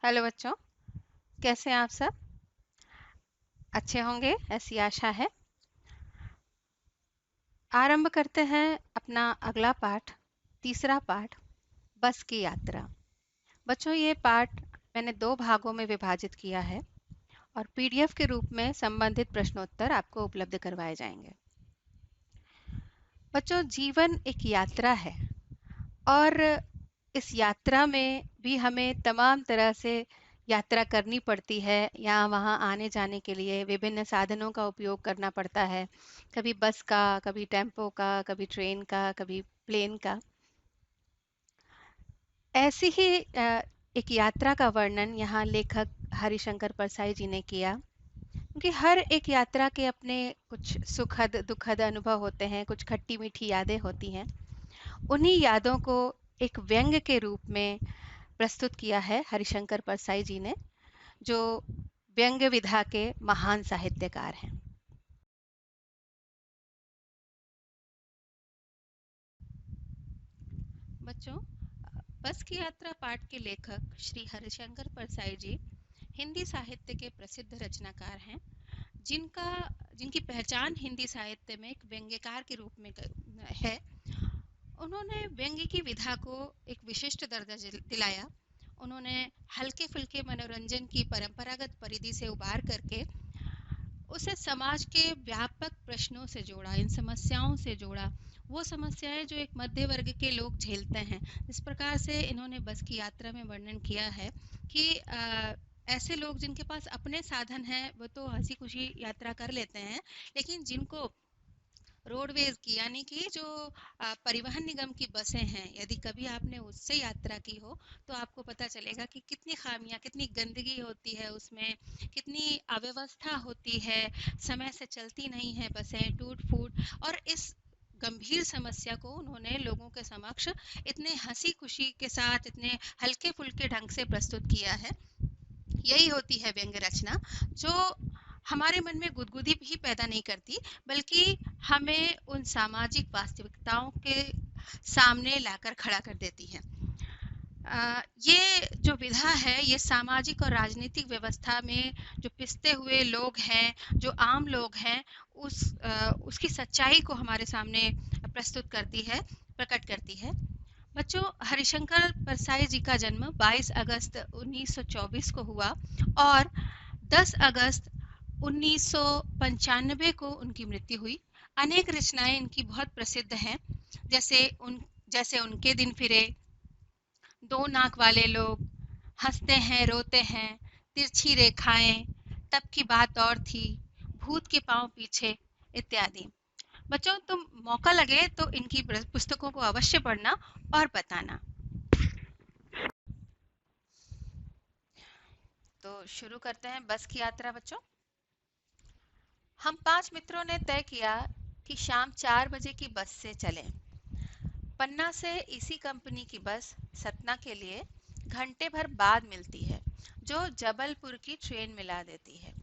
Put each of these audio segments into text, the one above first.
Hello बच्चों, कैसे हैं आप सब? अच्छे होंगे ऐसी आशा है। आरंभ करते हैं अपना अगला पाठ, तीसरा पाठ, बस की यात्रा। बच्चों, ये पाठ मैंने दो भागों में विभाजित किया है और पीडीएफ के रूप में संबंधित प्रश्नोत्तर आपको उपलब्ध करवाए जाएंगे। बच्चों, जीवन एक यात्रा है और इस यात्रा में भी हमें तमाम तरह से यात्रा करनी पड़ती है। यहाँ वहाँ आने जाने के लिए विभिन्न साधनों का उपयोग करना पड़ता है। कभी बस का, कभी टेम्पो का, कभी ट्रेन का, कभी प्लेन का। ऐसी ही एक यात्रा का वर्णन यहाँ लेखक हरिशंकर परसाई जी ने किया, क्योंकि हर एक यात्रा के अपने कुछ सुखद दुखद अनुभव होते हैं, कुछ खट्टी मीठी यादें होती हैं। उन्हीं यादों को एक व्यंग के रूप में प्रस्तुत किया है हरिशंकर परसाई जी ने, जो व्यंग्य विधा के महान साहित्यकार हैं। बच्चों, बस की यात्रा पाठ के लेखक श्री हरिशंकर परसाई जी हिंदी साहित्य के प्रसिद्ध रचनाकार हैं, जिनका जिनकी पहचान हिंदी साहित्य में एक व्यंग्यकार के रूप में है। उन्होंने व्यंग्य की विधा को एक विशिष्ट दर्जा दिलाया। उन्होंने हल्के फुल्के मनोरंजन की परंपरागत परिधि से उबार करके उसे समाज के व्यापक प्रश्नों से जोड़ा, इन समस्याओं से जोड़ा, वो समस्याएं जो एक मध्य वर्ग के लोग झेलते हैं। इस प्रकार से इन्होंने बस की यात्रा में वर्णन किया है कि ऐसे लोग जिनके पास अपने साधन हैं वो तो हंसी खुशी यात्रा कर लेते हैं, लेकिन जिनको रोडवेज की यानी कि जो परिवहन निगम की बसें हैं, यदि कभी आपने उससे यात्रा की हो तो आपको पता चलेगा कि कितनी खामियां, कितनी गंदगी होती है उसमें, कितनी अव्यवस्था होती है, समय से चलती नहीं है बसें, टूट फूट। और इस गंभीर समस्या को उन्होंने लोगों के समक्ष इतने हंसी खुशी के साथ, इतने हल्के फुल्के ढंग से प्रस्तुत किया है। यही होती है व्यंग्य रचना, जो हमारे मन में गुदगुदी भी पैदा नहीं करती, बल्कि हमें उन सामाजिक वास्तविकताओं के सामने लाकर खड़ा कर देती है। ये जो विधा है, ये सामाजिक और राजनीतिक व्यवस्था में जो पिसते हुए लोग हैं, जो आम लोग हैं, उसकी सच्चाई को हमारे सामने प्रस्तुत करती है, प्रकट करती है। बच्चों, हरिशंकर परसाई जी का जन्म 22 अगस्त 1924 को हुआ और 10 अगस्त 1995 को उनकी मृत्यु हुई। अनेक रचनाएं इनकी बहुत प्रसिद्ध हैं, जैसे उनके दिन फिरे, दो नाक वाले लोग, हंसते हैं रोते हैं, तिरछी रेखाएं, तब की बात और थी, भूत के पांव पीछे इत्यादि। बच्चों, तुम मौका लगे तो इनकी पुस्तकों को अवश्य पढ़ना और बताना। तो शुरू करते हैं बस की यात्रा। बच्चों, हम 5 मित्रों ने तय किया कि शाम 4 बजे की बस से चलें। पन्ना से इसी कंपनी की बस सतना के लिए घंटे भर बाद मिलती है, जो जबलपुर की ट्रेन मिला देती है।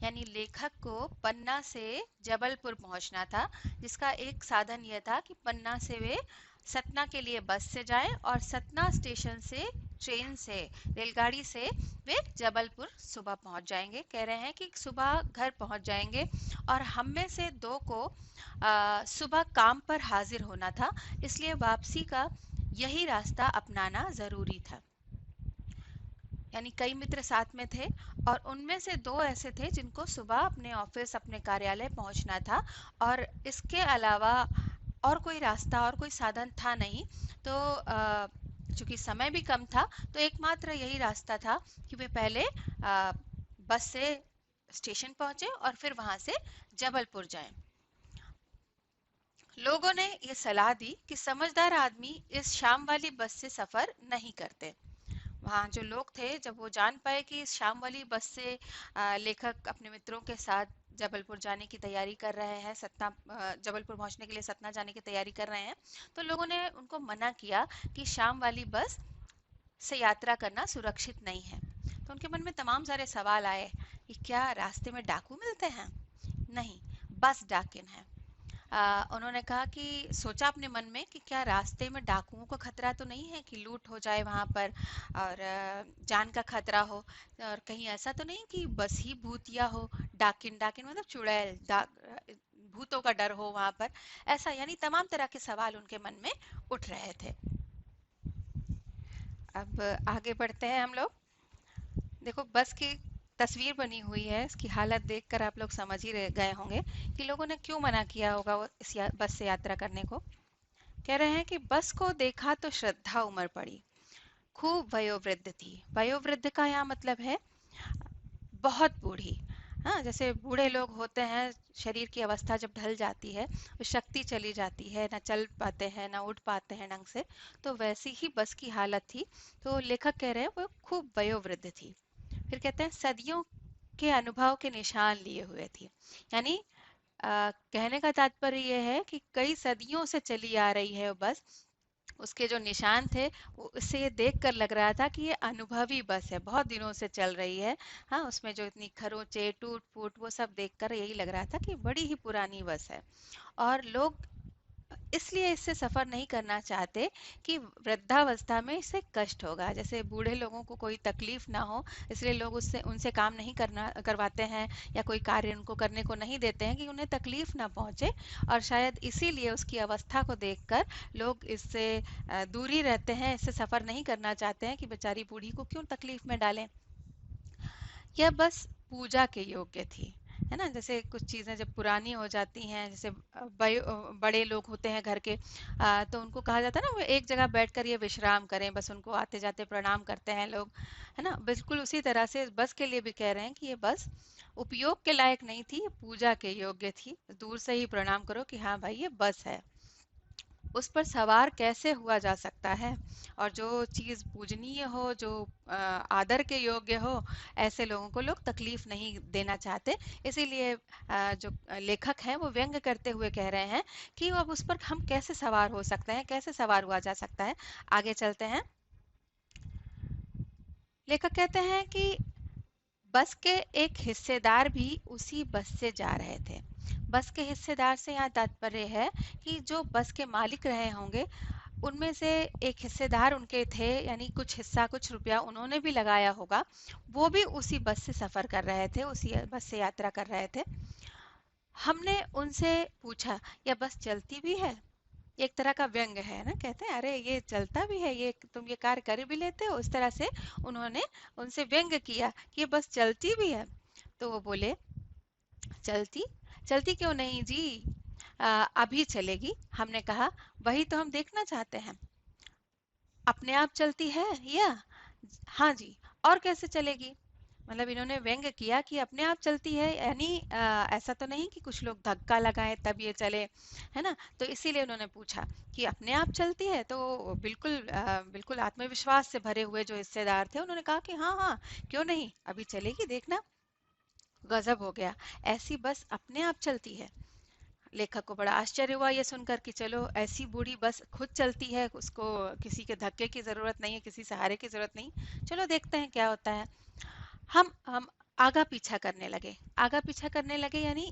यानी लेखक को पन्ना से जबलपुर पहुंचना था, जिसका एक साधन यह था कि पन्ना से वे सतना के लिए बस से जाएं और सतना स्टेशन से ट्रेन से, रेलगाड़ी से वे जबलपुर सुबह पहुंच जाएंगे। कह रहे हैं कि सुबह घर पहुंच जाएंगे और हम में से दो को सुबह काम पर हाजिर होना था, इसलिए वापसी का यही रास्ता अपनाना जरूरी था। यानी कई मित्र साथ में थे और उनमें से दो ऐसे थे जिनको सुबह अपने ऑफिस, अपने कार्यालय पहुंचना था और इसके अलावा और कोई रास्ता और कोई साधन था नहीं। तो चूंकि समय भी कम था, तो एकमात्र यही रास्ता था कि वे पहले बस से स्टेशन पहुंचे और फिर वहां से जबलपुर जाएं। लोगों ने ये सलाह दी कि समझदार आदमी इस शाम वाली बस से सफर नहीं करते। वहाँ जो लोग थे, जब वो जान पाए कि इस शाम वाली बस से लेखक अपने मित्रों के साथ जबलपुर जाने की तैयारी कर रहे हैं, सतना जबलपुर पहुंचने के लिए सतना जाने की तैयारी कर रहे हैं, तो लोगों ने उनको मना किया कि शाम वाली बस से यात्रा करना सुरक्षित नहीं है। तो उनके मन में तमाम सारे सवाल आए कि क्या रास्ते में डाकू मिलते हैं? नहीं, बस डाकिन है। उन्होंने कहा कि सोचा अपने मन में कि क्या रास्ते में डाकुओं का खतरा तो नहीं है कि लूट हो जाए वहां पर और जान का खतरा हो, और कहीं ऐसा तो नहीं कि बस ही भूतिया हो, डाकिन डाकिन मतलब चुड़ैल भूतों का डर हो वहां पर, ऐसा यानी तमाम तरह के सवाल उनके मन में उठ रहे थे। अब आगे बढ़ते हैं हम लोग। देखो बस की तस्वीर बनी हुई है, इसकी हालत देखकर आप लोग समझ ही गए होंगे कि लोगों ने क्यों मना किया होगा इस बस से यात्रा करने को। कह रहे हैं कि बस को देखा तो श्रद्धा उमड़ पड़ी, खूब वयोवृद्ध थी। वयोवृद्ध का यहाँ मतलब है बहुत बूढ़ी। हाँ, जैसे बूढ़े लोग होते हैं, शरीर की अवस्था जब ढल जाती है, शक्ति चली जाती है, ना चल पाते हैं ना उठ पाते हैं ढंग से, तो वैसी ही बस की हालत थी। तो लेखक कह रहे हैं वो खूब वयोवृद्ध थी। फिर कहते हैं सदियों के अनुभव के निशान लिए हुए थी। यानी कहने का तात्पर्य ये है कि कई सदियों से चली आ रही है वो बस, उसके जो निशान थे वो उससे ये देख कर लग रहा था कि ये अनुभवी बस है, बहुत दिनों से चल रही है। हाँ, उसमें जो इतनी खरोंचे टूट फूट वो सब देखकर यही लग रहा था कि बड़ी ही पुरानी बस है। और लोग इसलिए इससे सफर नहीं करना चाहते कि वृद्धावस्था में इससे कष्ट होगा, जैसे बूढ़े लोगों को कोई तकलीफ ना हो, इसलिए लोग उससे उनसे काम नहीं करना करवाते हैं, या कोई कार्य उनको करने को नहीं देते हैं कि उन्हें तकलीफ ना पहुंचे। और शायद इसीलिए उसकी अवस्था को देखकर लोग इससे दूरी रहते हैं, इससे सफर नहीं करना चाहते हैं कि बेचारी बूढ़ी को क्यों तकलीफ में डालें। यह बस पूजा के योग्य थी, है ना। जैसे कुछ चीजें जब पुरानी हो जाती हैं, जैसे बड़े लोग होते हैं घर के, तो उनको कहा जाता है ना वो एक जगह बैठकर ये विश्राम करें, बस उनको आते जाते प्रणाम करते हैं लोग, है ना। बिल्कुल उसी तरह से इस बस के लिए भी कह रहे हैं कि ये बस उपयोग के लायक नहीं थी, ये पूजा के योग्य थी। दूर से ही प्रणाम करो कि हाँ भाई ये बस है। उस पर सवार कैसे हुआ जा सकता है, और जो चीज पूजनीय हो, जो आदर के योग्य हो, ऐसे लोगों को लोग तकलीफ नहीं देना चाहते। इसीलिए जो लेखक हैं वो व्यंग करते हुए कह रहे हैं कि अब उस पर हम कैसे सवार हो सकते हैं, कैसे सवार हुआ जा सकता है। आगे चलते हैं। लेखक कहते हैं कि बस के एक हिस्सेदार भी उसी बस से जा रहे थे। बस के हिस्सेदार से यहाँ तात्पर्य है कि जो बस के मालिक रहे होंगे उनमें से एक हिस्सेदार उनके थे, यानी कुछ हिस्सा कुछ रुपया उन्होंने भी लगाया होगा। वो भी उसी बस से सफर कर रहे थे, उसी बस से यात्रा कर रहे थे। हमने उनसे पूछा यह बस चलती भी है। एक तरह का व्यंग है ना, कहते हैं अरे ये चलता भी है, ये तुम ये कार्य कर भी लेते हो, उस तरह से उन्होंने उनसे व्यंग किया कि ये बस चलती भी है। तो वो बोले चलती चलती क्यों नहीं जी, अभी चलेगी। हमने कहा वही तो हम देखना चाहते हैं, अपने आप चलती है या? हाँ जी। और कैसे चलेगी? मतलब इन्होंने व्यंग किया कि अपने आप चलती है, यानी ऐसा तो नहीं कि कुछ लोग धक्का लगाए तब ये चले, है ना। तो इसीलिए उन्होंने पूछा कि अपने आप चलती है। तो बिल्कुल बिल्कुल आत्मविश्वास से भरे हुए जो हिस्सेदार थे उन्होंने कहा कि हाँ हाँ, क्यों नहीं, अभी चलेगी देखना। गजब हो गया, ऐसी बस अपने आप चलती है। लेखक को बड़ा आश्चर्य हुआ ये सुनकर कि चलो ऐसी बूढ़ी बस खुद चलती है, उसको किसी के धक्के की जरूरत नहीं है, किसी सहारे की जरूरत नहीं, चलो देखते हैं क्या होता है। हम आगा पीछा करने लगे। आगा पीछा करने लगे यानी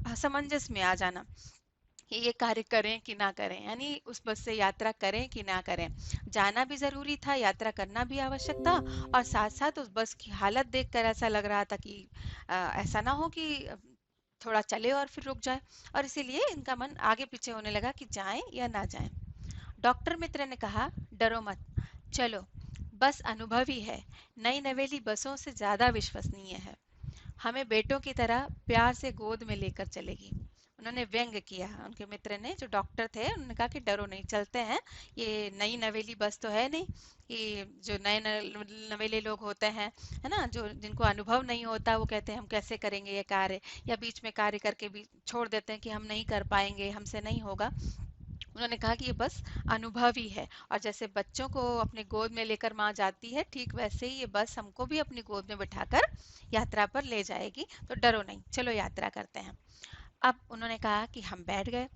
असमंजस में आ जाना कि ये कार्य करें कि ना करें, यानी उस बस से यात्रा करें कि ना करें। जाना भी जरूरी था, यात्रा करना भी आवश्यक था, और साथ साथ उस बस की हालत देखकर ऐसा लग रहा था कि ऐसा ना हो कि थोड़ा चले और फिर रुक जाए। और इसीलिए इनका मन आगे पीछे होने लगा कि जाएं या ना जाएं। डॉक्टर मित्र ने कहा डरो मत, चलो, बस अनुभवी है, नई नवेली बसों से ज्यादा विश्वसनीय है, हमें बेटों की तरह प्यार से गोद में लेकर चलेगी। उन्होंने व्यंग किया, उनके मित्र ने जो डॉक्टर थे उन्होंने कहा कि डरो नहीं, चलते हैं, ये नई नवेली बस तो है नहीं कि जो नए नवेले लोग होते हैं, है ना, जो जिनको अनुभव नहीं होता, वो कहते हैं हम कैसे करेंगे ये कार्य, या बीच में कार्य करके भी छोड़ देते हैं कि हम नहीं कर पाएंगे, हमसे नहीं होगा। उन्होंने कहा कि ये बस अनुभवी है, और जैसे बच्चों को अपने गोद में लेकर माँ जाती है, ठीक वैसे ही ये बस हमको भी अपनी गोद में बिठाकर यात्रा पर ले जाएगी, तो डरो नहीं, चलो यात्रा करते हैं। अब उन्होंने कहा कि हम बैठ गए।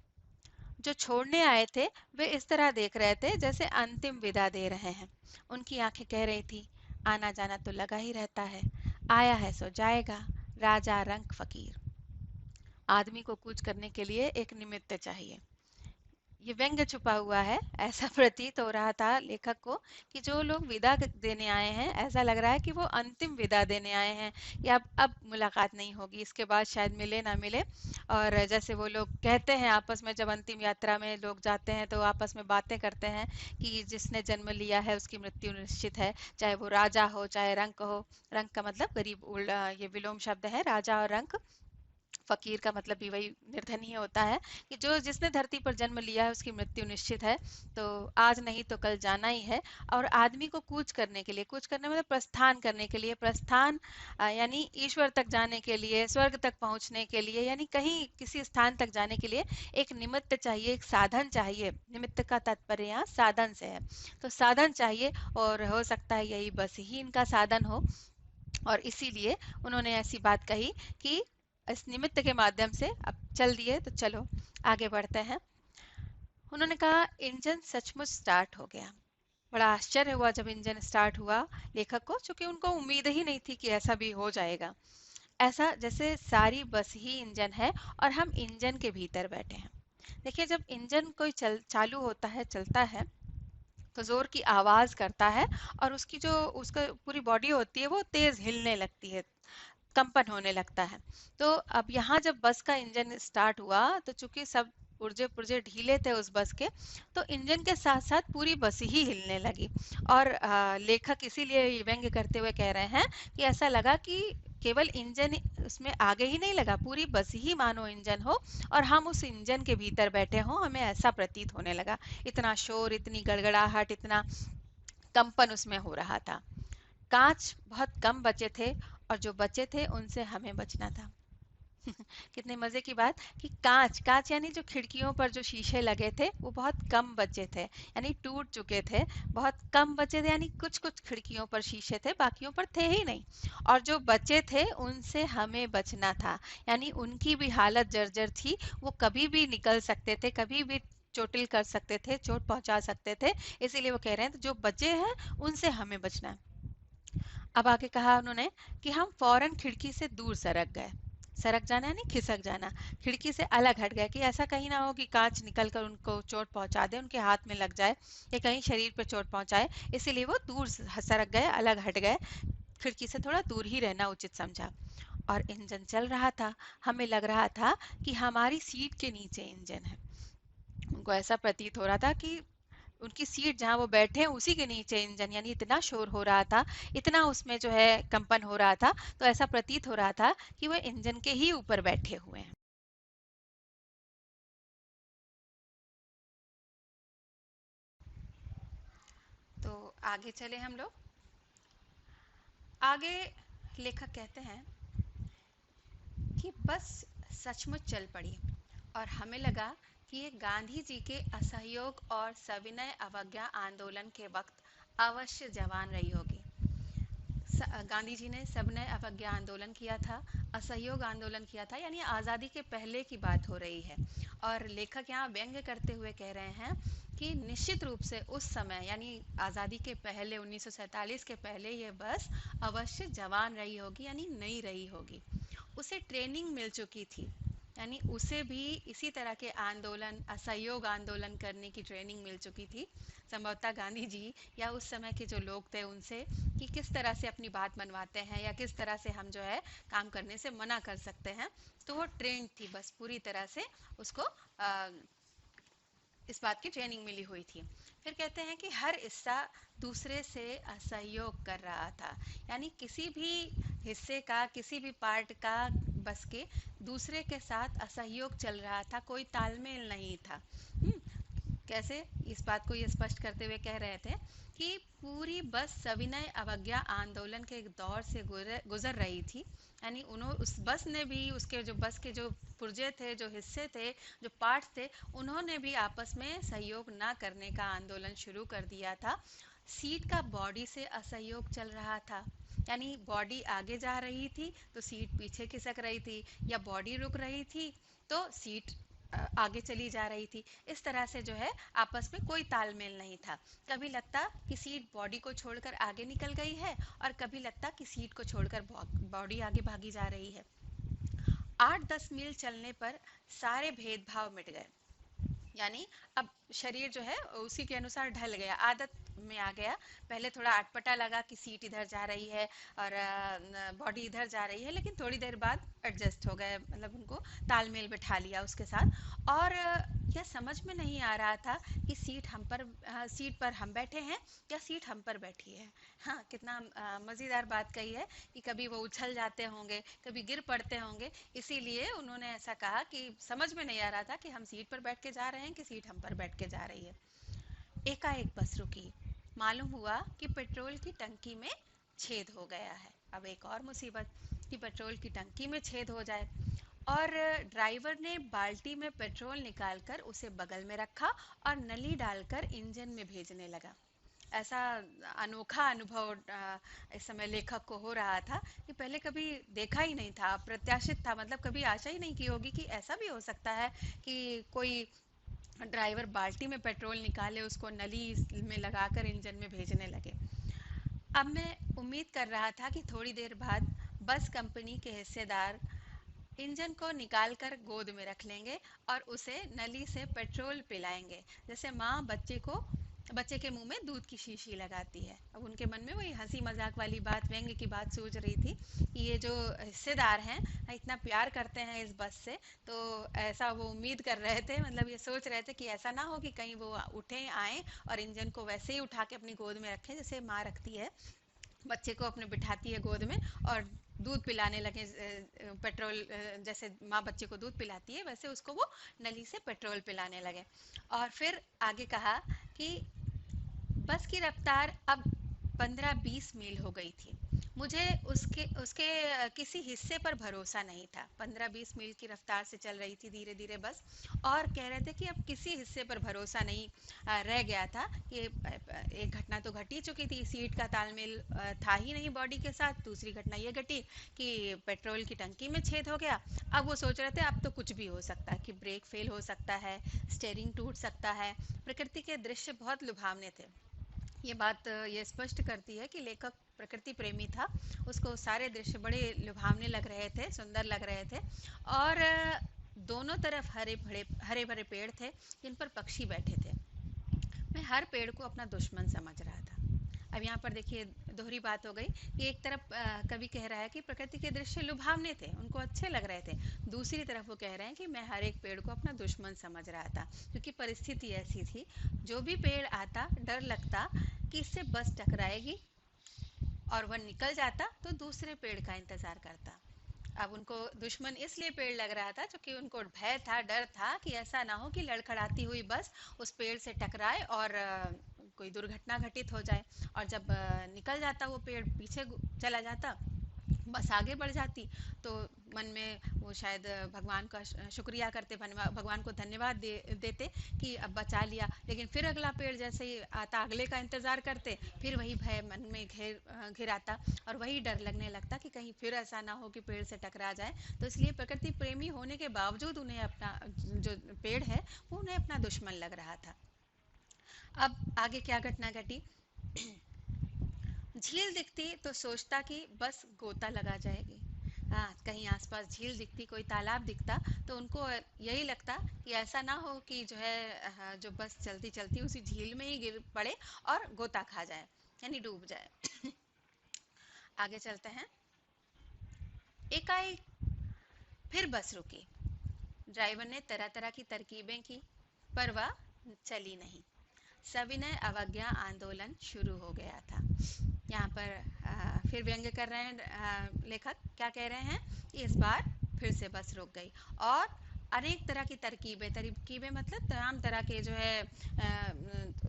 जो छोड़ने आए थे वे इस तरह देख रहे थे जैसे अंतिम विदा दे रहे हैं। उनकी आंखें कह रही थी आना जाना तो लगा ही रहता है, आया है सो जाएगा, राजा रंक फकीर। आदमी को कूच करने के लिए एक निमित्त चाहिए। ये व्यंग्य छुपा हुआ है। ऐसा प्रतीत हो रहा था लेखक को कि जो लोग विदा देने आए हैं, ऐसा लग रहा है कि वो अंतिम विदा देने आए हैं, या अब मुलाकात नहीं होगी, इसके बाद शायद मिले ना मिले। और जैसे वो लोग कहते हैं आपस में, जब अंतिम यात्रा में लोग जाते हैं तो आपस में बातें करते हैं कि जिसने जन्म लिया है उसकी मृत्यु निश्चित है, चाहे वो राजा हो चाहे रंक हो। रंक का मतलब गरीब, ये विलोम शब्द है, राजा और रंक। फकीर का मतलब भी वही निर्धन ही होता है, कि जो जिसने धरती पर जन्म लिया है उसकी मृत्यु निश्चित है, तो आज नहीं तो कल जाना ही है। और आदमी को कूच करने के लिए, कूच करने मतलब प्रस्थान करने के लिए, प्रस्थान यानी ईश्वर तक जाने के लिए, स्वर्ग तक पहुंचने के लिए, यानी कहीं किसी स्थान तक जाने के लिए एक निमित्त चाहिए, एक साधन चाहिए। निमित्त का तात्पर्य यहाँ साधन से है, तो साधन चाहिए, और हो सकता है यही बस ही इनका साधन हो। और इसीलिए उन्होंने ऐसी बात कही कि इस निमित्त के माध्यम से अब चल दिए तो चलो आगे बढ़ते हैं। उन्होंने कहा इंजन सचमुच स्टार्ट हो गया। बड़ा आश्चर्य हुआ जब इंजन स्टार्ट हुआ लेखक को, चूंकि उनको उम्मीद ही नहीं थी कि ऐसा भी हो जाएगा। ऐसा जैसे सारी बस ही इंजन है और हम इंजन के भीतर बैठे हैं। देखिए, जब इंजन कोई चालू होता है, चलता है, तो जोर की आवाज करता है, और उसकी जो उसका पूरी बॉडी होती है वो तेज हिलने लगती है, कंपन होने लगता है। तो अब यहाँ जब बस का इंजन स्टार्ट हुआ, तो चूंकि सब पुर्जे पुर्जे ढीले थे उस बस के, तो इंजन के साथ साथ पूरी बस ही हिलने लगी। और लेखक इसीलिए व्यंग्य करते हुए कह रहे हैं कि ऐसा लगा कि केवल इंजन उसमें आगे ही नहीं लगा, पूरी बस ही मानो इंजन हो, और हम उस इंजन के भीतर बैठे हों, हमें ऐसा प्रतीत होने लगा। इतना शोर, इतनी गड़गड़ाहट, इतना कंपन उसमें हो रहा था। कांच बहुत कम बचे थे, और जो बचे थे उनसे हमें बचना था। कितने मजे की बात कि कांच, कांच यानी जो खिड़कियों पर जो शीशे लगे थे वो बहुत कम बचे थे, यानी टूट चुके थे। बहुत कम बचे थे यानी कुछ कुछ खिड़कियों पर शीशे थे, बाकियों पर थे ही नहीं। और जो बचे थे उनसे हमें बचना था, यानी उनकी भी हालत जर्जर थी। वो कभी भी निकल सकते थे, कभी भी चोटिल कर सकते थे, चोट पहुंचा सकते थे। इसीलिए वो कह रहे हैं तो जो बचे हैं उनसे हमें बचना है। अब आगे कहा उन्होंने कि हम फौरन खिड़की से दूर सरक गए। सरक जाना यानी खिसक जाना, खिड़की से अलग हट गए, कि ऐसा कहीं ना हो कि कांच निकल कर उनको चोट पहुंचा दे, उनके हाथ में लग जाए, या कहीं शरीर पर चोट पहुंचाए। इसीलिए वो दूर सरक गए, अलग हट गए, खिड़की से थोड़ा दूर ही रहना उचित समझा। और इंजन चल रहा था। हमें लग रहा था कि हमारी सीट के नीचे इंजन है। उनको ऐसा प्रतीत हो रहा था कि उनकी सीट जहां वो बैठे हैं उसी के नीचे इंजन, यानी इतना शोर हो रहा था, इतना उसमें जो है कंपन हो रहा था, तो ऐसा प्रतीत हो रहा था कि वो इंजन के ही ऊपर बैठे हुए हैं। तो आगे चले हम लोग। आगे लेखक कहते हैं कि बस सचमुच चल पड़ी, और हमें लगा कि ये गांधी जी के असहयोग और सविनय अवज्ञा आंदोलन के वक्त अवश्य जवान रही होगी। गांधी जी ने सविनय अवज्ञा आंदोलन किया था, असहयोग आंदोलन किया था, यानी आज़ादी के पहले की बात हो रही है। और लेखक यहाँ व्यंग्य करते हुए कह रहे हैं कि निश्चित रूप से उस समय, यानी आज़ादी के पहले, 1947 के पहले, ये बस अवश्य जवान रही होगी, यानी नई रही होगी। उसे ट्रेनिंग मिल चुकी थी, यानी उसे भी इसी तरह के आंदोलन, असहयोग आंदोलन करने की ट्रेनिंग मिल चुकी थी, संभवतः गांधी जी या उस समय के जो लोग थे उनसे, कि किस तरह से अपनी बात मनवाते हैं, या किस तरह से हम जो है काम करने से मना कर सकते हैं। तो वो ट्रेंड थी, बस पूरी तरह से उसको इस बात की ट्रेनिंग मिली हुई थी। फिर कहते हैं कि हर हिस्सा दूसरे से असहयोग कर रहा था, यानी किसी भी हिस्से का, किसी भी पार्ट का बस के दूसरे के साथ असहयोग चल रहा था, कोई तालमेल नहीं था। कैसे, इस बात को ये स्पष्ट करते हुए कह रहे थे कि पूरी बस सविनय अवज्ञा आंदोलन के एक दौर से गुजर रही थी, यानी उन्होंने, उस बस ने भी, उसके जो बस के जो पुर्जे थे, जो हिस्से थे, जो पार्ट्स थे, उन्होंने भी आपस में सहयोग ना करने का आंदोलन शुरू कर दिया था। सीट का बॉडी से असहयोग चल रहा था, यानी बॉडी आगे जा रही थी तो सीट पीछे खिसक रही थी, या बॉडी रुक रही थी तो सीट आगे चली जा रही थी। इस तरह से जो है आपस में कोई तालमेल नहीं था। कभी लगता कि सीट बॉडी को छोड़कर आगे निकल गई है, और कभी लगता कि सीट को छोड़कर बॉडी आगे भागी जा रही है। 8-10 मील चलने पर सारे भेदभाव मिट गए। यानी अब शरीर जो है उसी के अनुसार ढल गया, आदत में आ गया। पहले थोड़ा अटपटा लगा कि सीट इधर जा रही है और बॉडी इधर जा रही है, लेकिन थोड़ी देर बाद एडजस्ट हो गए, मतलब उनको तालमेल बिठा लिया उसके साथ। और यह समझ में नहीं आ रहा था कि सीट पर हम बैठे हैं या सीट हम पर बैठी है। हाँ, कितना मज़ेदार बात कही है कि कभी वो उछल जाते होंगे, कभी गिर पड़ते होंगे, इसीलिए उन्होंने ऐसा कहा कि समझ में नहीं आ रहा था कि हम सीट पर बैठ के जा रहे हैं कि सीट हम पर बैठ के जा रही है। एकाएक बस रुकी। मालूम हुआ कि पेट्रोल की टंकी में छेद हो गया है। अब एक और मुसीबत कि पेट्रोल की टंकी में छेद हो जाए। और ड्राइवर ने बाल्टी में पेट्रोल निकालकर उसे बगल में रखा और नली डालकर इंजन में भेजने लगा। ऐसा अनोखा अनुभव इस समय लेखक को हो रहा था कि पहले कभी देखा ही नहीं था, अप्रत्याशित था, मतलब कभी आशा ही नहीं की होगी कि ऐसा भी हो सकता है कि कोई ड्राइवर बाल्टी में पेट्रोल निकाले, उसको नली में लगाकर इंजन में भेजने लगे। अब मैं उम्मीद कर रहा था कि थोड़ी देर बाद बस कंपनी के हिस्सेदार इंजन को निकालकर गोद में रख लेंगे और उसे नली से पेट्रोल पिलाएंगे, जैसे माँ बच्चे के मुंह में दूध की शीशी लगाती है। अब उनके मन में वही हंसी मजाक वाली बात, व्यंग्य की बात सूझ रही थी कि ये जो हिस्सेदार हैं इतना प्यार करते हैं इस बस से, तो ऐसा वो उम्मीद कर रहे थे, मतलब ये सोच रहे थे कि ऐसा ना हो कि कहीं वो उठे आए और इंजन को वैसे ही उठा के अपनी गोद में रखें जैसे माँ रखती है, बच्चे को अपने बिठाती है गोद में और दूध पिलाने लगे। पेट्रोल, जैसे माँ बच्चे को दूध पिलाती है वैसे उसको वो नली से पेट्रोल पिलाने लगे। और फिर आगे कहा कि बस की रफ्तार अब 15-20 मील हो गई थी। मुझे उसके उसके किसी हिस्से पर भरोसा नहीं था। 15-20 मील की रफ्तार से चल रही थी धीरे धीरे बस, और कह रहे थे कि अब किसी हिस्से पर भरोसा नहीं रह गया था। ये एक घटना तो घट ही चुकी थी, सीट का तालमेल था ही नहीं बॉडी के साथ। दूसरी घटना ये घटी कि पेट्रोल की टंकी में छेद हो गया। अब वो सोच रहे थे अब तो कुछ भी हो सकता है, कि ब्रेक फेल हो सकता है, स्टेयरिंग टूट सकता है। प्रकृति के दृश्य बहुत लुभावने थे। ये बात ये स्पष्ट करती है कि लेखक प्रकृति प्रेमी था, उसको सारे दृश्य बड़े लुभावने लग रहे थे, सुंदर लग रहे थे। और दोनों तरफ हरे भरे पेड़ थे जिन पर पक्षी बैठे थे। मैं हर पेड़ को अपना दुश्मन समझ रहा था। अब यहाँ पर देखिए दोहरी बात हो गई कि एक तरफ कवि कह रहा है कि प्रकृति के दृश्य लुभावने थे, उनको अच्छे लग रहे थे। दूसरी तरफ वो कह रहे हैं कि मैं हर एक पेड़ को अपना दुश्मन समझ रहा था, क्योंकि परिस्थिति ऐसी थी, जो भी पेड़ आता डर लगता कि इससे बस टकराएगी, और वह निकल जाता तो दूसरे पेड़ का इंतजार करता। अब उनको दुश्मन इसलिए पेड़ लग रहा था क्योंकि उनको भय था, डर था कि ऐसा ना हो कि लड़खड़ाती हुई बस उस पेड़ से टकराए और कोई दुर्घटना घटित हो जाए। और जब निकल जाता वो पेड़, पीछे चला जाता, बस आगे बढ़ जाती, तो मन में वो शायद भगवान का शुक्रिया करते, भगवान को धन्यवाद देते कि अब बचा लिया। लेकिन फिर अगला पेड़ जैसे ही आता अगले का इंतजार करते, फिर वही भय मन में घिर आता और वही डर लगने लगता कि कहीं फिर ऐसा ना हो कि पेड़ से टकरा जाए। तो इसलिए प्रकृति प्रेमी होने के बावजूद उन्हें अपना जो पेड़ है वो उन्हें अपना दुश्मन लग रहा था। अब आगे क्या घटना घटी। झील दिखती तो सोचता कि बस गोता लगा जाएगी। हाँ, कहीं आसपास झील दिखती, कोई तालाब दिखता, तो उनको यही लगता कि ऐसा ना हो कि जो है जो बस चलती चलती उसी झील में ही गिर पड़े और गोता खा जाए, यानी डूब जाए। आगे चलते हैं। एकाएक फिर बस रुकी। ड्राइवर ने तरह तरह की तरकीबें की, पर वह चली नहीं। सविनय अवज्ञा आंदोलन शुरू हो गया था। यहाँ पर फिर व्यंग्य कर रहे हैं लेखक, क्या कह रहे हैं कि इस बार फिर से बस रुक गई और अनेक तरह की तरकीबें मतलब तमाम तरह के जो है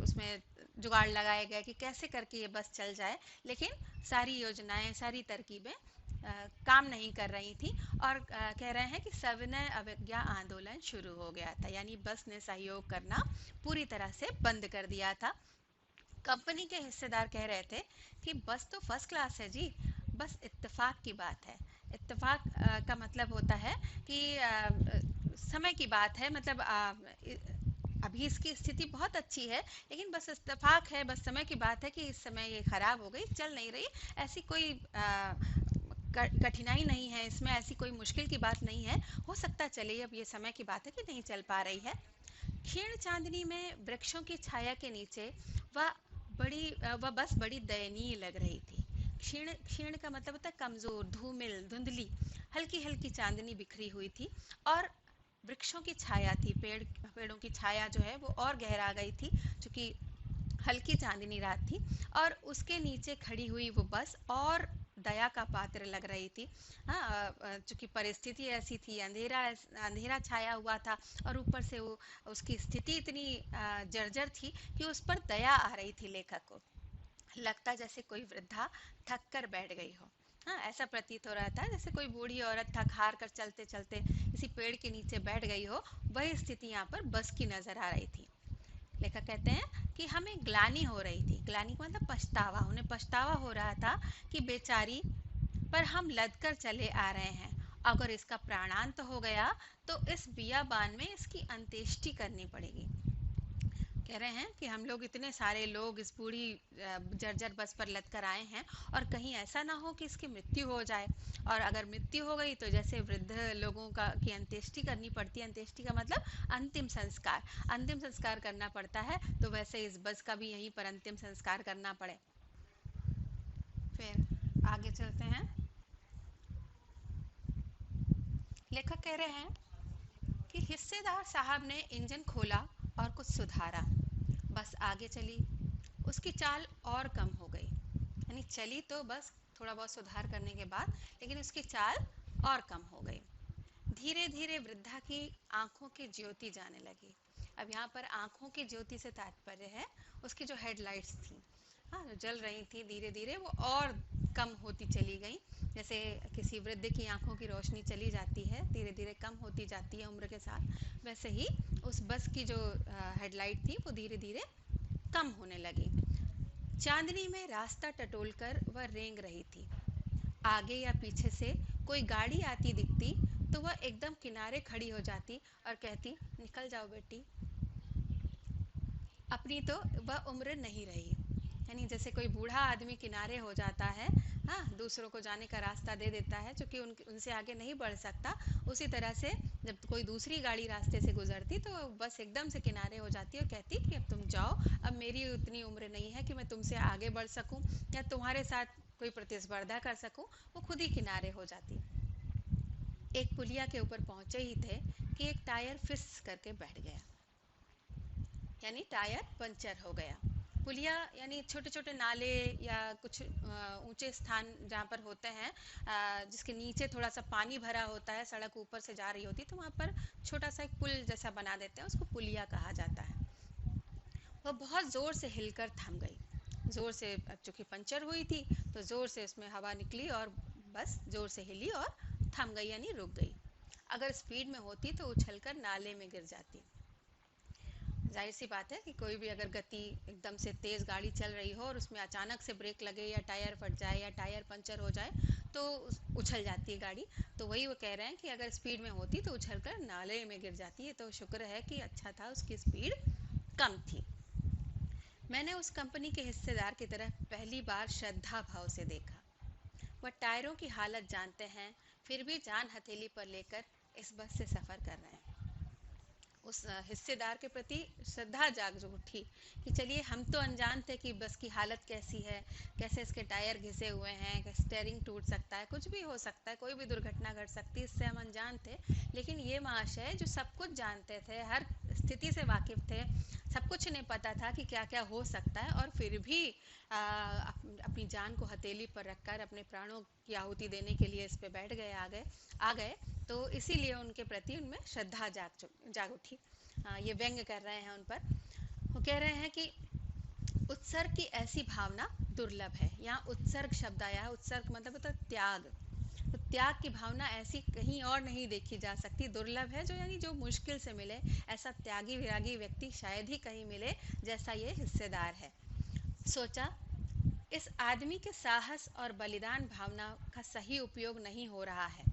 उसमें जुगाड़ लगाए गए कि कैसे करके ये बस चल जाए, लेकिन सारी योजनाएं, सारी तरकीबें काम नहीं कर रही थी। और कह रहे हैं कि सविनय अवज्ञा आंदोलन शुरू हो गया था, यानी बस ने सहयोग करना पूरी तरह से बंद कर दिया था। कंपनी के हिस्सेदार कह रहे थे कि बस तो फर्स्ट क्लास है जी, बस इत्तेफाक की बात है। इत्तेफाक का मतलब होता है कि समय की बात है, मतलब अभी इसकी स्थिति बहुत अच्छी है, लेकिन बस इत्तेफाक है, बस समय की बात है कि इस समय ये खराब हो गई, चल नहीं रही। ऐसी कोई कठिनाई नहीं है इसमें, ऐसी कोई मुश्किल की बात नहीं है। हो सकता चले अब ये समय की बात है कि नहीं चल पा रही है। क्षीण चांदनी में वृक्षों की छाया के नीचे वह वह बस बड़ी दयनीय लग रही थी। क्षीण क्षीण का मतलब होता है कमजोर, धूमिल, धुंधली। हल्की हल्की चांदनी बिखरी हुई थी और वृक्षों की छाया थी, पेड़ों की छाया जो है वो और गहरा गई थी, क्योंकि हल्की चांदनी रात थी। और उसके नीचे खड़ी हुई वो बस और दया का पात्र लग रही थी। हाँ, चूंकि परिस्थिति ऐसी थी, अंधेरा अंधेरा छाया हुआ था और ऊपर से वो उसकी स्थिति इतनी जर्जर थी कि उस पर दया आ रही थी लेखक को। लगता जैसे कोई वृद्धा थक कर बैठ गई हो। हाँ, ऐसा प्रतीत हो रहा था जैसे कोई बूढ़ी औरत थक हार कर चलते चलते किसी पेड़ के नीचे बैठ गई हो। वही स्थिति यहाँ पर बस की नजर आ रही थी। लेखक कहते हैं कि हमें ग्लानि हो रही थी। ग्लानि का मतलब पछतावा, उन्हें पछतावा हो रहा था कि बेचारी, पर हम लद कर चले आ रहे हैं। अगर इसका प्राणांत हो गया तो इस बियाबान में इसकी अंत्येष्टि करनी पड़ेगी। कह रहे हैं कि हम लोग इतने सारे लोग इस बूढ़ी जर्जर बस पर लद कर आए हैं और कहीं ऐसा ना हो कि इसकी मृत्यु हो जाए। और अगर मृत्यु हो गई तो जैसे वृद्ध लोगों का की अंत्येष्टि करनी पड़ती है, अंत्येष्टि का मतलब अंतिम संस्कार, अंतिम संस्कार करना पड़ता है, तो वैसे इस बस का भी यहीं पर अंतिम संस्कार करना पड़े। फिर आगे चलते हैं। लेखक कह रहे हैं कि हिस्सेदार साहब ने इंजन खोला और कुछ सुधारा। बस आगे चली। उसकी चाल और कम हो गई, यानी चली तो बस थोड़ा बहुत सुधार करने के बाद, लेकिन उसकी चाल और कम हो गई। धीरे धीरे वृद्धा की आंखों की ज्योति जाने लगी। अब यहाँ पर आंखों की ज्योति से तात्पर्य है उसकी जो हेडलाइट्स थी, हाँ, जो जल रही थी, धीरे धीरे वो और कम होती चली गई। जैसे किसी वृद्ध की आंखों की रोशनी चली जाती है, धीरे धीरे कम होती जाती है उम्र के साथ, वैसे ही उस बस की जो हेडलाइट थी वो धीरे धीरे कम होने लगी। चांदनी में रास्ता टटोलकर वह रेंग रही थी। आगे या पीछे से कोई गाड़ी आती दिखती तो वह एकदम किनारे खड़ी हो जाती और कहती, निकल जाओ बेटी। अपनी तो वह उम्र नहीं रही। यानी जैसे कोई बूढ़ा आदमी किनारे हो जाता है, हाँ, दूसरों को जाने का रास्ता दे देता है क्योंकि उनसे आगे नहीं बढ़ सकता, उसी तरह से जब कोई दूसरी गाड़ी रास्ते से गुजरती तो बस एकदम से किनारे हो जाती और कहती कि अब तुम जाओ, अब मेरी उतनी उम्र नहीं है कि मैं तुमसे आगे बढ़ सकूं या तुम्हारे साथ कोई प्रतिस्पर्धा कर सकूं। वो खुद ही किनारे हो जाती। एक पुलिया के ऊपर पहुंचे ही थे कि एक टायर फिस करके बैठ गया, यानी टायर पंचर हो गया। पुलिया यानी छोटे छोटे नाले या कुछ ऊंचे स्थान जहाँ पर होते हैं, जिसके नीचे थोड़ा सा पानी भरा होता है, सड़क ऊपर से जा रही होती है, तो वहाँ पर छोटा सा एक पुल जैसा बना देते हैं, उसको पुलिया कहा जाता है। वह बहुत जोर से हिलकर थम गई। जोर से, चूंकि पंचर हुई थी तो जोर से उसमें हवा निकली और बस जोर से हिली और थम गई, यानी रुक गई। अगर स्पीड में होती तो उछलकर नाले में गिर जाती। जाहिर सी बात है कि कोई भी अगर गति एकदम से तेज गाड़ी चल रही हो और उसमें अचानक से ब्रेक लगे या टायर फट जाए या टायर पंचर हो जाए तो उछल जाती है गाड़ी। तो वही वो कह रहे हैं कि अगर स्पीड में होती तो उछल कर नाले में गिर जाती है। तो शुक्र है कि अच्छा था उसकी स्पीड कम थी। मैंने उस कंपनी के हिस्सेदार की तरफ पहली बार श्रद्धा भाव से देखा। वह टायरों की हालत जानते हैं, फिर भी जान हथेली पर लेकर इस बस से सफर कर रहे हैं। उस हिस्सेदार के प्रति श्रद्धा जाग उठी कि चलिए, हम तो अनजान थे कि बस की हालत कैसी है, कैसे इसके टायर घिसे हुए हैं, कैसे स्टेयरिंग टूट सकता है, कुछ भी हो सकता है, कोई भी दुर्घटना घट सकती है, इससे हम अनजान थे। लेकिन ये महाशय जो सब कुछ जानते थे, हर स्थिति से वाकिफ थे, सब कुछ इन्हें पता था कि क्या क्या हो सकता है, और फिर भी अपनी जान को हथेली पर रखकर अपने प्राणों की आहुति देने के लिए इस पे बैठ गए, आ गए। तो इसीलिए उनके प्रति उनमें श्रद्धा जाग उठी। ये व्यंग कर रहे हैं उन पर। वो कह रहे हैं कि उत्सर्ग की ऐसी भावना दुर्लभ है। यहाँ उत्सर्ग शब्द आया है। उत्सर्ग मतलब होता है त्याग। तो त्याग की भावना ऐसी कहीं और नहीं देखी जा सकती। दुर्लभ है जो, यानी जो मुश्किल से मिले। ऐसा त्यागी विरागी व्यक्ति शायद ही कहीं मिले जैसा ये हिस्सेदार है। सोचा, इस आदमी के साहस और बलिदान भावना का सही उपयोग नहीं हो रहा है।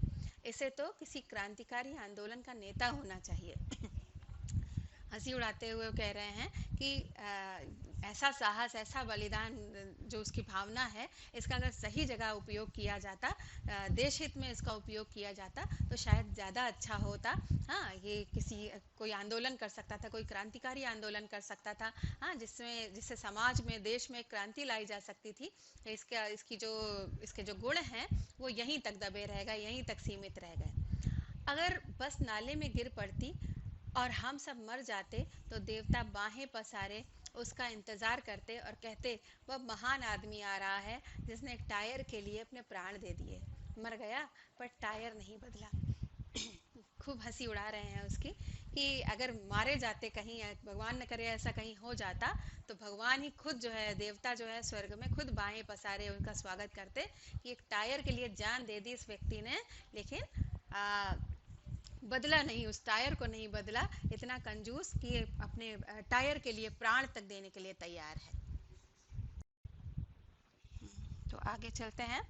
इसे तो किसी क्रांतिकारी आंदोलन का नेता होना चाहिए। हंसी उड़ाते हुए कह रहे हैं कि ऐसा साहस, ऐसा बलिदान, जो उसकी भावना है, इसका अगर सही जगह उपयोग किया जाता, देश हित में इसका उपयोग किया जाता, तो शायद ज़्यादा अच्छा होता। हाँ, ये कोई आंदोलन कर सकता था, कोई क्रांतिकारी आंदोलन कर सकता था। हाँ, जिससे समाज में, देश में क्रांति लाई जा सकती थी। इसके जो गुण हैं, वो यहीं तक दबे रह गए, यहीं तक सीमित रह गए। अगर बस नाले में गिर पड़ती और हम सब मर जाते, तो देवता बाहें पसारे उसका इंतज़ार करते और कहते, वह महान आदमी आ रहा है जिसने एक टायर के लिए अपने प्राण दे दिए। मर गया पर टायर नहीं बदला। खूब हंसी उड़ा रहे हैं उसकी, कि अगर मारे जाते कहीं, भगवान न करे ऐसा कहीं हो जाता, तो भगवान ही खुद जो है, देवता जो है स्वर्ग में, खुद बाहें पसारे उनका स्वागत करते, कि एक टायर के लिए जान दे दी इस व्यक्ति ने, लेकिन आ, बदला नहीं, उस टायर को नहीं बदला। इतना कंजूस कि अपने टायर के लिए प्राण तक देने के लिए तैयार है। तो आगे चलते हैं।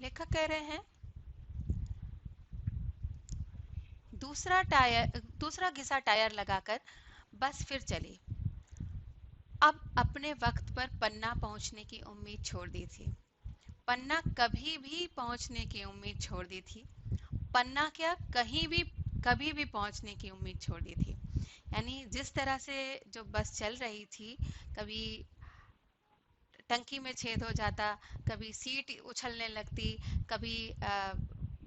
लेखक कह रहे हैं, दूसरा घिसा टायर लगाकर बस फिर चली। अब अपने वक्त पर पन्ना पहुंचने की उम्मीद छोड़ दी थी। पन्ना कभी भी पहुंचने की उम्मीद छोड़ दी थी। पन्ना क्या, कहीं भी कभी भी पहुंचने की उम्मीद छोड़ दी थी। यानी जिस तरह से जो बस चल रही थी, कभी टंकी में छेद हो जाता, कभी सीट उछलने लगती, कभी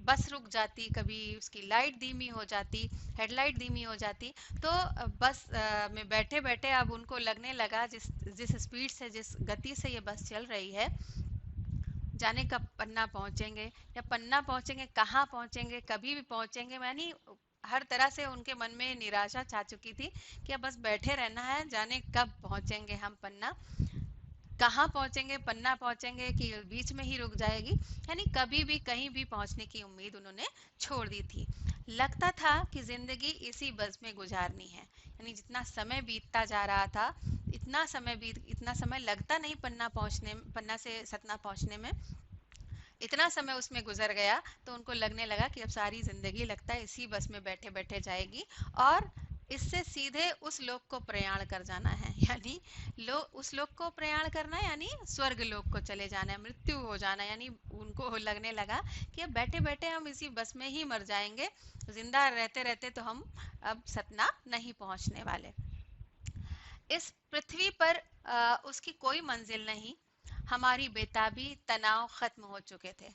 बस रुक जाती, कभी उसकी लाइट धीमी हो जाती, हेडलाइट धीमी हो जाती। तो बस में बैठे बैठे अब उनको लगने लगा, जिस जिस स्पीड से, जिस गति से ये बस चल रही है, जाने कब पन्ना पहुंचेंगे, या पन्ना पहुंचेंगे कहाँ पहुंचेंगे, कभी भी पहुंचेंगे। यानी हर तरह से उनके मन में निराशा छा चुकी थी कि अब बस बैठे रहना है, जाने कब पहुंचेंगे हम पन्ना, कहाँ पहुंचेंगे, पन्ना पहुंचेंगे कि बीच में ही रुक जाएगी। यानी कभी भी कहीं भी पहुंचने की उम्मीद उन्होंने छोड़ दी थी। लगता था कि जिंदगी इसी बस में गुजारनी है। यानी जितना समय बीतता जा रहा था, इतना समय लगता नहीं पन्ना से सतना पहुंचने में, इतना समय उसमें गुजर गया, तो उनको लगने लगा कि अब सारी जिंदगी लगता है इसी बस में बैठे बैठे जाएगी, और इससे सीधे उस लोक को प्रयाण कर जाना है। यानी उस लोक को प्रयाण करना है, यानी स्वर्ग लोक को चले जाना है, मृत्यु हो जाना है। यानी उनको लगने लगा कि अब बैठे बैठे हम इसी बस में ही मर जाएंगे, जिंदा रहते रहते तो हम अब सतना नहीं पहुंचने वाले। इस पृथ्वी पर उसकी कोई मंजिल नहीं। हमारी बेताबी, तनाव खत्म हो चुके थे।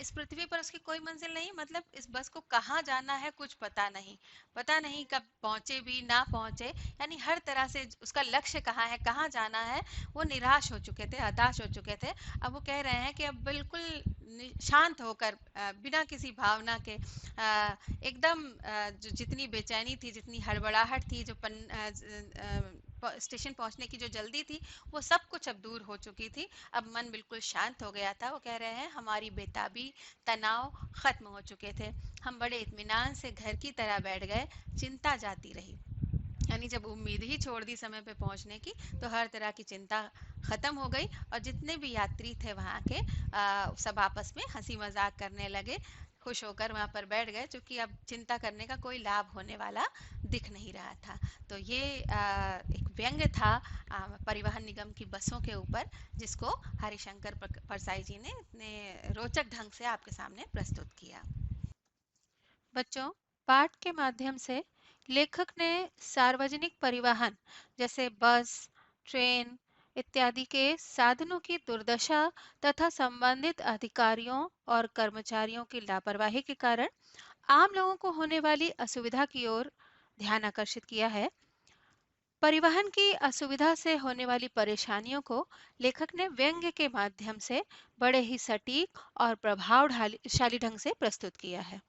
इस पृथ्वी पर उसकी कोई मंजिल नहीं, मतलब इस बस को कहाँ जाना है कुछ पता नहीं, पता नहीं कब पहुंचे भी ना पहुंचे। यानी हर तरह से उसका लक्ष्य कहाँ है, कहाँ जाना है, वो निराश हो चुके थे, हताश हो चुके थे। अब वो कह रहे हैं कि अब बिल्कुल शांत होकर, बिना किसी भावना के, एकदम जितनी बेचैनी थी, जितनी हड़बड़ाहट थी, जो स्टेशन पहुंचने की जो जल्दी थी, वो सब कुछ अब दूर हो चुकी थी। अब मन बिल्कुल शांत हो गया था। वो कह रहे हैं, हमारी बेताबी, तनाव खत्म हो चुके थे। हम बड़े इत्मीनान से घर की तरह बैठ गए, चिंता जाती रही। यानी जब उम्मीद ही छोड़ दी समय पे पहुंचने की, तो हर तरह की चिंता खत्म हो गई, और जितने भी यात्री थे वहाँ के, सब आपस में हंसी मजाक करने लगे, खुश होकर वहाँ पर बैठ गए, क्योंकि अब चिंता करने का कोई लाभ होने वाला दिख नहीं रहा था। तो ये एक व्यंग्य था परिवहन निगम की बसों के ऊपर, जिसको हरिशंकर परसाई जी ने इतने रोचक ढंग से आपके सामने प्रस्तुत किया। बच्चों, पाठ के माध्यम से लेखक ने सार्वजनिक परिवहन जैसे बस, ट्रेन इत्यादि के साधनों की दुर्दशा तथा संबंधित अधिकारियों और कर्मचारियों की लापरवाही के कारण आम लोगों को होने वाली असुविधा की ओर ध्यान आकर्षित किया है। परिवहन की असुविधा से होने वाली परेशानियों को लेखक ने व्यंग्य के माध्यम से बड़े ही सटीक और प्रभावशाली ढंग से प्रस्तुत किया है।